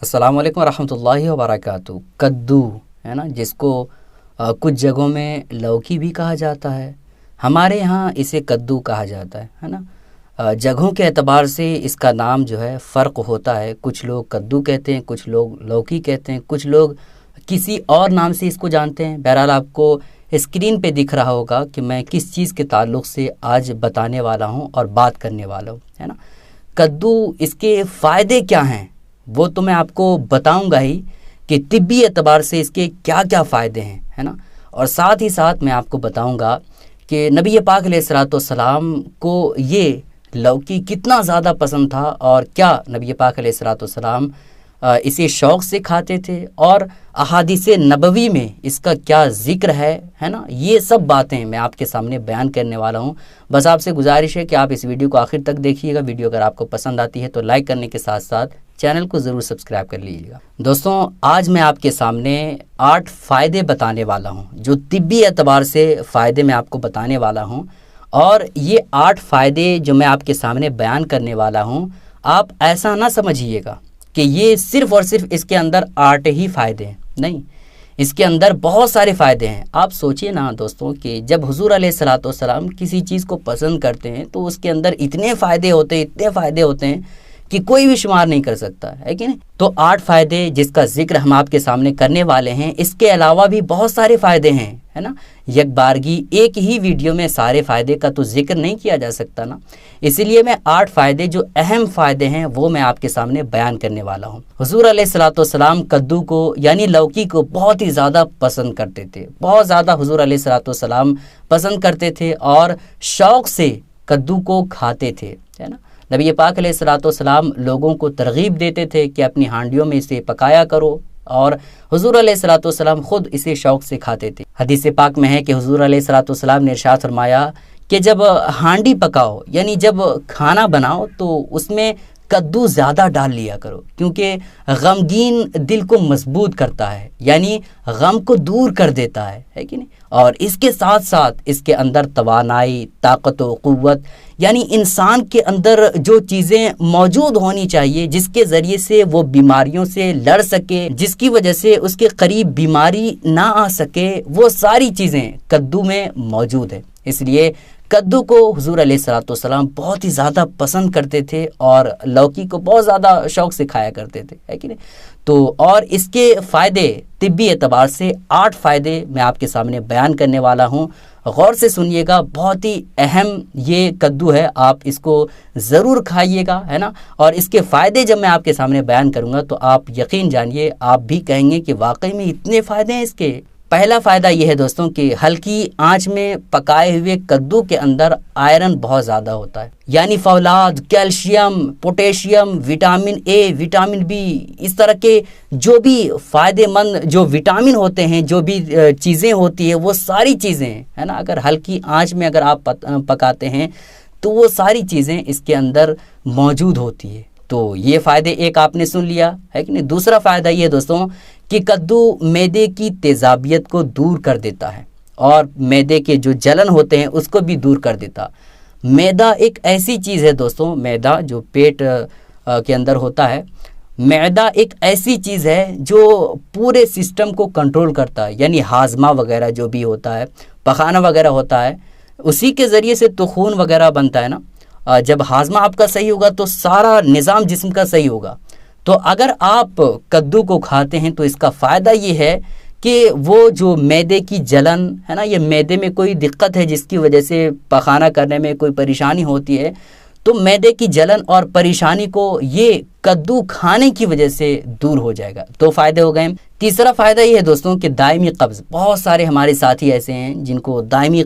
السلام علیکم ورحمۃ اللہ وبرکاتہ۔ کدو ہے نا، جس کو کچھ جگہوں میں لوکی بھی کہا جاتا ہے، ہمارے یہاں اسے کدو کہا جاتا ہے نا۔ جگہوں کے اعتبار سے اس کا نام جو ہے فرق ہوتا ہے، کچھ لوگ کدو کہتے ہیں، کچھ لوگ لوکی کہتے ہیں، کچھ لوگ کسی اور نام سے اس کو جانتے ہیں۔ بہرحال آپ کو اسکرین پہ دکھ رہا ہوگا کہ میں کس چیز کے تعلق سے آج بتانے والا ہوں اور بات کرنے والا ہوں، ہے نا۔ کدو، اس کے فائدے کیا ہیں وہ تو میں آپ کو بتاؤں گا ہی کہ طبی اعتبار سے اس کے کیا کیا فائدے ہیں، ہے نا۔ اور ساتھ ہی ساتھ میں آپ کو بتاؤں گا کہ نبی پاک علیہ الصلوۃ والسلام کو یہ لوکی کتنا زیادہ پسند تھا، اور کیا نبی پاک علیہ الصلوۃ والسلام اسے شوق سے کھاتے تھے، اور احادیث نبوی میں اس کا کیا ذکر ہے نا۔ یہ سب باتیں میں آپ کے سامنے بیان کرنے والا ہوں۔ بس آپ سے گزارش ہے کہ آپ اس ویڈیو کو آخر تک دیکھیے گا۔ ویڈیو اگر آپ کو پسند آتی ہے تو لائک کرنے کے ساتھ ساتھ چینل کو ضرور سبسکرائب کر لیجیے گا۔ دوستوں، آج میں آپ کے سامنے 8 فائدے بتانے والا ہوں، جو طبی اعتبار سے فائدے میں آپ کو بتانے والا ہوں، اور یہ 8 فائدے جو میں آپ کے سامنے بیان کرنے والا ہوں، آپ ایسا نہ سمجھیے گا کہ یہ صرف اور صرف اس کے اندر 8 ہی فائدے ہیں، نہیں، اس کے اندر بہت سارے فائدے ہیں۔ آپ سوچئے نا دوستوں کہ جب حضور علیہ الصلوۃ والسلام کسی چیز کو پسند کرتے ہیں تو اس کے اندر اتنے فائدے ہوتے ہیں کہ کوئی بھی شمار نہیں کر سکتا ہے کہ نہیں۔ تو 8 فائدے جس کا ذکر ہم آپ کے سامنے کرنے والے ہیں، اس کے علاوہ بھی بہت سارے فائدے ہیں، ہے نا۔ یک بارگی ایک ہی ویڈیو میں سارے فائدے کا تو ذکر نہیں کیا جا سکتا نا، اسی لیے میں 8 فائدے جو اہم فائدے ہیں وہ میں آپ کے سامنے بیان کرنے والا ہوں۔ حضور علیہ الصلوۃ والسلام کدو کو یعنی لوکی کو بہت ہی زیادہ پسند کرتے تھے، بہت زیادہ حضور علیہ الصلوۃ والسلام پسند کرتے تھے اور شوق سے کدو کو کھاتے تھے، ہے نا۔ نبی پاک علیہ الصلوۃ والسلام لوگوں کو ترغیب دیتے تھے کہ اپنی ہانڈیوں میں اسے پکایا کرو، اور حضور علیہ الصلوۃ والسلام خود اسے شوق سے کھاتے تھے۔ حدیث پاک میں ہے کہ حضور علیہ الصلوۃ والسلام نے ارشاد فرمایا کہ جب ہانڈی پکاؤ یعنی جب کھانا بناؤ تو اس میں کدو زیادہ ڈال لیا کرو، کیونکہ غمگین دل کو مضبوط کرتا ہے، یعنی غم کو دور کر دیتا ہے کہ نہیں۔ اور اس کے ساتھ ساتھ اس کے اندر توانائی، طاقت و قوت، یعنی انسان کے اندر جو چیزیں موجود ہونی چاہیے جس کے ذریعے سے وہ بیماریوں سے لڑ سکے، جس کی وجہ سے اس کے قریب بیماری نہ آ سکے، وہ ساری چیزیں کدو میں موجود ہے۔ اس لیے کدو کو حضور علیہ الصلوۃ والسلام بہت ہی زیادہ پسند کرتے تھے، اور لوکی کو بہت زیادہ شوق سے کھایا کرتے تھے، ہے کہ نہیں۔ تو اور اس کے فائدے طبی اعتبار سے 8 فائدے میں آپ کے سامنے بیان کرنے والا ہوں، غور سے سنیے گا، بہت ہی اہم یہ کدو ہے، آپ اس کو ضرور کھائیے گا، ہے نا۔ اور اس کے فائدے جب میں آپ کے سامنے بیان کروں گا تو آپ یقین جانیے، آپ بھی کہیں گے کہ واقعی میں اتنے فائدے ہیں اس کے۔ پہلا فائدہ یہ ہے دوستوں کہ ہلکی آنچ میں پکائے ہوئے کدو کے اندر آئرن بہت زیادہ ہوتا ہے، یعنی فولاد، calcium, potassium, vitamin A, vitamin B, اس طرح کے جو بھی فائدے مند جو وٹامن ہوتے ہیں، جو بھی چیزیں ہوتی ہیں، وہ ساری چیزیں، ہے نا، اگر ہلکی آنچ میں اگر آپ پکاتے ہیں تو وہ ساری چیزیں اس کے اندر موجود ہوتی ہے۔ تو یہ فائدے ایک آپ نے سن لیا، ہے کہ نہیں۔ دوسرا فائدہ یہ دوستوں کہ کدو معدے کی تیزابیت کو دور کر دیتا ہے، اور معدے کے جو جلن ہوتے ہیں اس کو بھی دور کر دیتا۔ معدہ ایک ایسی چیز ہے دوستوں، معدہ جو پیٹ کے اندر ہوتا ہے، معدہ ایک ایسی چیز ہے جو پورے سسٹم کو کنٹرول کرتا ہے، یعنی ہاضمہ وغیرہ جو بھی ہوتا ہے، پخانہ وغیرہ ہوتا ہے، اسی کے ذریعے سے تو خون وغیرہ بنتا ہے نا۔ جب ہاضمہ آپ کا صحیح ہوگا تو سارا نظام جسم کا صحیح ہوگا۔ تو اگر آپ کدو کو کھاتے ہیں تو اس کا فائدہ یہ ہے کہ وہ جو معدے کی جلن ہے نا، یہ معدے میں کوئی دقت ہے جس کی وجہ سے پخانہ کرنے میں کوئی پریشانی ہوتی ہے، تو معدے کی جلن اور پریشانی کو یہ کدو کھانے کی وجہ سے دور ہو جائے گا۔ 2 فائدے ہو گئے۔ تیسرا فائدہ یہ ہے دوستوں کہ دائمی قبض، بہت سارے ہمارے ساتھی ایسے ہیں جن کو دائمی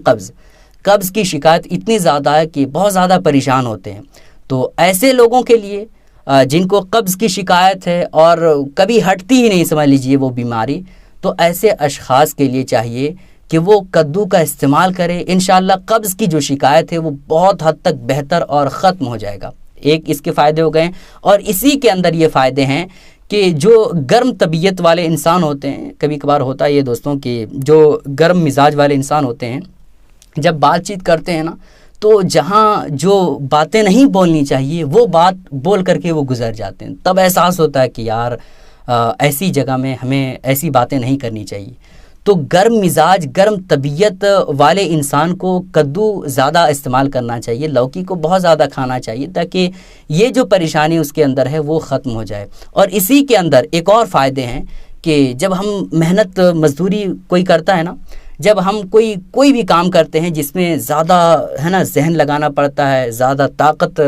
قبض کی شکایت اتنی زیادہ ہے کہ بہت زیادہ پریشان ہوتے ہیں۔ تو ایسے لوگوں کے لیے جن کو قبض کی شکایت ہے اور کبھی ہٹتی ہی نہیں، سمجھ لیجئے وہ بیماری، تو ایسے اشخاص کے لیے چاہیے کہ وہ کدو کا استعمال کرے۔ انشاءاللہ قبض کی جو شکایت ہے وہ بہت حد تک بہتر اور ختم ہو جائے گا۔ ایک اس کے فائدے ہو گئے، اور اسی کے اندر یہ فائدے ہیں کہ جو گرم طبیعت والے انسان ہوتے ہیں، کبھی کبھار ہوتا ہے یہ دوستوں کہ جو گرم مزاج والے انسان ہوتے ہیں، جب بات چیت کرتے ہیں نا تو جہاں جو باتیں نہیں بولنی چاہیے وہ بات بول کر کے وہ گزر جاتے ہیں، تب احساس ہوتا ہے کہ یار ایسی جگہ میں ہمیں ایسی باتیں نہیں کرنی چاہیے۔ تو گرم مزاج، گرم طبیعت والے انسان کو کدو زیادہ استعمال کرنا چاہیے، لوکی کو بہت زیادہ کھانا چاہیے، تاکہ یہ جو پریشانی اس کے اندر ہے وہ ختم ہو جائے۔ اور اسی کے اندر ایک اور فائدے ہیں کہ جب ہم محنت مزدوری کوئی کرتا ہے نا، جب ہم کوئی بھی کام کرتے ہیں جس میں زیادہ ہے نا ذہن لگانا پڑتا ہے، زیادہ طاقت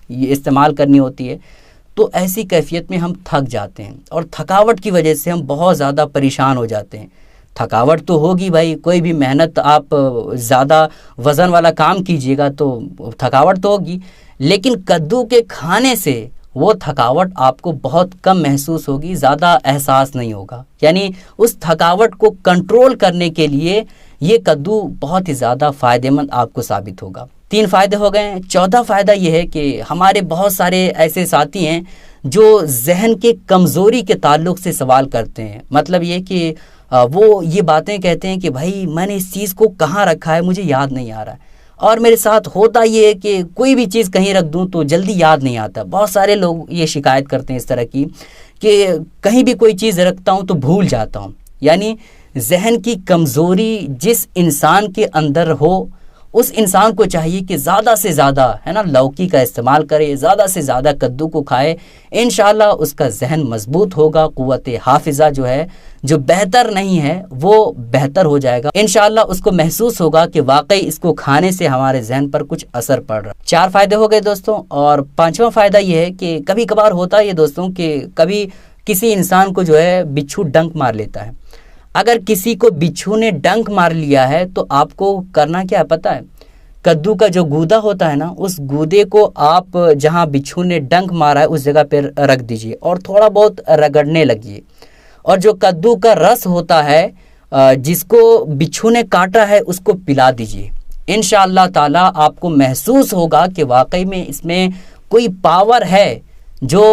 استعمال کرنی ہوتی ہے، تو ایسی کیفیت میں ہم تھک جاتے ہیں، اور تھکاوٹ کی وجہ سے ہم بہت زیادہ پریشان ہو جاتے ہیں۔ تھکاوٹ تو ہوگی بھائی، کوئی بھی محنت آپ زیادہ وزن والا کام کیجیے گا تو تھکاوٹ تو ہوگی، لیکن کدو کے کھانے سے وہ تھکاوٹ آپ کو بہت کم محسوس ہوگی، زیادہ احساس نہیں ہوگا۔ یعنی اس تھکاوٹ کو کنٹرول کرنے کے لیے یہ کدو بہت ہی زیادہ فائدہ مند آپ کو ثابت ہوگا۔ 3 فائدے ہو گئے۔ چوتھا فائدہ یہ ہے کہ ہمارے بہت سارے ایسے ساتھی ہیں جو ذہن کے کمزوری کے تعلق سے سوال کرتے ہیں، مطلب یہ کہ وہ یہ باتیں کہتے ہیں کہ بھائی میں نے اس چیز کو کہاں رکھا ہے، مجھے یاد نہیں آ رہا ہے، اور میرے ساتھ ہوتا یہ ہے کہ کوئی بھی چیز کہیں رکھ دوں تو جلدی یاد نہیں آتا۔ بہت سارے لوگ یہ شکایت کرتے ہیں اس طرح کی کہ کہیں بھی کوئی چیز رکھتا ہوں تو بھول جاتا ہوں۔ یعنی ذہن کی کمزوری جس انسان کے اندر ہو، اس انسان کو چاہیے کہ زیادہ سے زیادہ ہے نا لوکی کا استعمال کرے، زیادہ سے زیادہ کدو کو کھائے، انشاءاللہ اس کا ذہن مضبوط ہوگا، قوت حافظہ جو ہے جو بہتر نہیں ہے وہ بہتر ہو جائے گا، انشاءاللہ اس کو محسوس ہوگا کہ واقعی اس کو کھانے سے ہمارے ذہن پر کچھ اثر پڑ رہا ہے۔ 4 فائدے ہو گئے دوستوں، اور 5واں فائدہ یہ ہے کہ کبھی کبھار ہوتا ہے یہ دوستوں کہ کبھی کسی انسان کو جو ہے بچھو ڈنک مار لیتا ہے۔ اگر کسی کو بچھو نے ڈنک مار لیا ہے تو آپ کو کرنا کیا پتہ ہے؟ کدو کا جو گودا ہوتا ہے نا، اس گودے کو آپ جہاں بچھو نے ڈنک مارا ہے اس جگہ پہ رکھ دیجئے اور تھوڑا بہت رگڑنے لگیے، اور جو کدو کا رس ہوتا ہے جس کو بچھو نے کاٹا ہے اس کو پلا دیجئے۔ انشاءاللہ تعالی آپ کو محسوس ہوگا کہ واقعی میں اس میں کوئی پاور ہے جو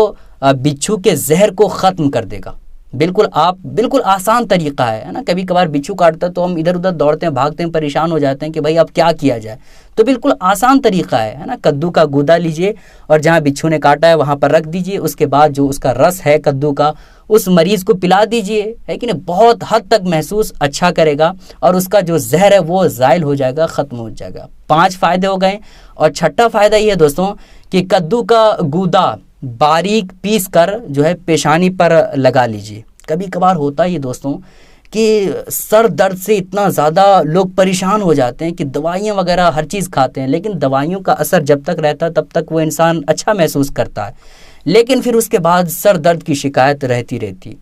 بچھو کے زہر کو ختم کر دے گا۔ بالکل آسان طریقہ ہے نا۔ کبھی کبھار بچھو کاٹتا ہے تو ہم ادھر ادھر دوڑتے ہیں، بھاگتے ہیں، پریشان ہو جاتے ہیں کہ بھائی اب کیا کیا جائے، تو بالکل آسان طریقہ ہے نا۔ کدو کا گودا لیجئے اور جہاں بچھو نے کاٹا ہے وہاں پر رکھ دیجئے، اس کے بعد جو اس کا رس ہے کدو کا اس مریض کو پلا دیجئے، ہے کہ نہیں، بہت حد تک محسوس اچھا کرے گا اور اس کا جو زہر ہے وہ زائل ہو جائے گا، ختم ہو جائے گا۔ 5 فائدے ہو گئے، اور 6واں فائدہ یہ ہے دوستوں کہ کدو کا گودا باریک پیس کر جو ہے پیشانی پر لگا لیجئے۔ کبھی کبھار ہوتا ہے یہ دوستوں کہ سر درد سے اتنا زیادہ لوگ پریشان ہو جاتے ہیں کہ دوائیاں وغیرہ ہر چیز کھاتے ہیں، لیکن دوائیوں کا اثر جب تک رہتا ہے تب تک وہ انسان اچھا محسوس کرتا ہے، لیکن پھر اس کے بعد سر درد کی شکایت رہتی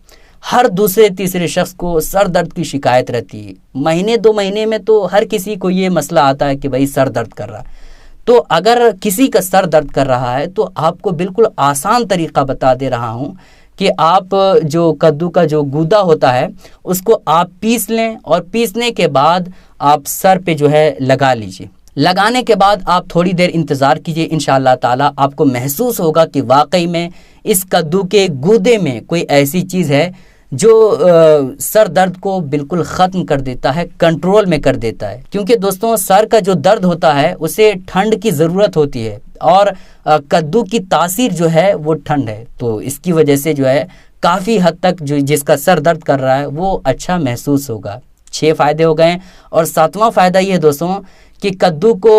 ہر دوسرے تیسرے شخص کو سر درد کی شکایت رہتی ہے۔ مہینے 2 مہینے میں تو ہر کسی کو یہ مسئلہ آتا ہے کہ بھائی سر درد کر رہا ہے۔ تو اگر کسی کا سر درد کر رہا ہے تو آپ کو بالکل آسان طریقہ بتا دے رہا ہوں کہ آپ جو کدو کا جو گودا ہوتا ہے اس کو آپ پیس لیں، اور پیسنے کے بعد آپ سر پہ جو ہے لگا لیجئے۔ لگانے کے بعد آپ تھوڑی دیر انتظار کیجئے، انشاءاللہ تعالی آپ کو محسوس ہوگا کہ واقعی میں اس کدو کے گودے میں کوئی ایسی چیز ہے جو سر درد کو بالکل ختم کر دیتا ہے، کنٹرول میں کر دیتا ہے۔ کیونکہ دوستوں سر کا جو درد ہوتا ہے اسے ٹھنڈ کی ضرورت ہوتی ہے، اور کدو کی تاثیر جو ہے وہ ٹھنڈ ہے، تو اس کی وجہ سے جو ہے کافی حد تک جو جس کا سر درد کر رہا ہے وہ اچھا محسوس ہوگا۔ 6 فائدے ہو گئے، اور 7واں فائدہ یہ ہے دوستوں کہ کدو کو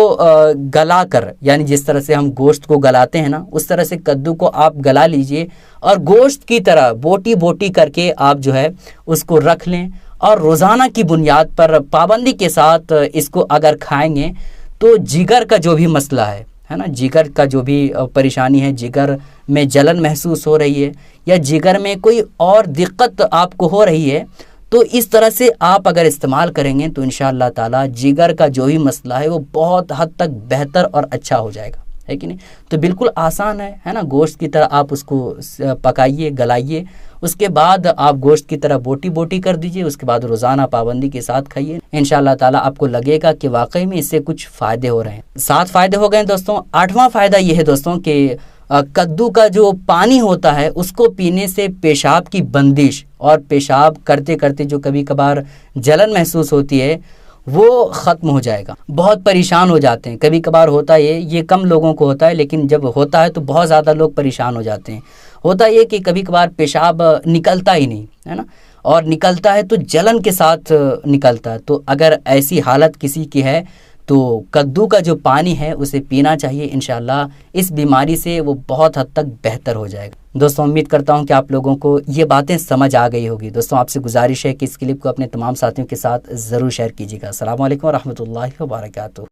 گلا کر، یعنی جس طرح سے ہم گوشت کو گلاتے ہیں نا اس طرح سے کدو کو آپ گلا لیجئے، اور گوشت کی طرح بوٹی بوٹی کر کے آپ جو ہے اس کو رکھ لیں، اور روزانہ کی بنیاد پر پابندی کے ساتھ اس کو اگر کھائیں گے تو جگر کا جو بھی مسئلہ ہے نا، جگر کا جو بھی پریشانی ہے، جگر میں جلن محسوس ہو رہی ہے یا جگر میں کوئی اور دقت آپ کو ہو رہی ہے، تو اس طرح سے آپ اگر استعمال کریں گے تو انشاءاللہ تعالی جگر کا جو بھی مسئلہ ہے وہ بہت حد تک بہتر اور اچھا ہو جائے گا، ہے کہ نہیں۔ تو بالکل آسان ہے نا، گوشت کی طرح آپ اس کو پکائیے، گلائیے، اس کے بعد آپ گوشت کی طرح بوٹی بوٹی کر دیجئے، اس کے بعد روزانہ پابندی کے ساتھ کھائیے، انشاءاللہ تعالی آپ کو لگے گا کہ واقعی میں اس سے کچھ فائدے ہو رہے ہیں۔ 7 فائدے ہو گئے دوستوں۔ 8واں فائدہ یہ ہے دوستوں کہ کدو کا جو پانی ہوتا ہے اس کو پینے سے پیشاب کی بندش اور پیشاب کرتے کرتے جو کبھی کبھار جلن محسوس ہوتی ہے وہ ختم ہو جائے گا. بہت پریشان ہو جاتے ہیں, کبھی کبھار ہوتا ہے یہ کم لوگوں کو ہوتا ہے, لیکن جب ہوتا ہے تو بہت زیادہ لوگ پریشان ہو جاتے ہیں. ہوتا یہ کہ کبھی کبھار پیشاب نکلتا ہی نہیں ہے نا, اور نکلتا ہے تو جلن کے ساتھ نکلتا ہے. تو اگر ایسی حالت کسی کی ہے تو کدو کا جو پانی ہے اسے پینا چاہیے. انشاءاللہ اس بیماری سے وہ بہت حد تک بہتر ہو جائے گا. دوستوں امید کرتا ہوں کہ آپ لوگوں کو یہ باتیں سمجھ آ گئی ہوگی. دوستوں آپ سے گزارش ہے کہ اس کلپ کو اپنے تمام ساتھیوں کے ساتھ ضرور شیئر کیجیے گا. السلام علیکم ورحمۃ اللہ وبرکاتہ.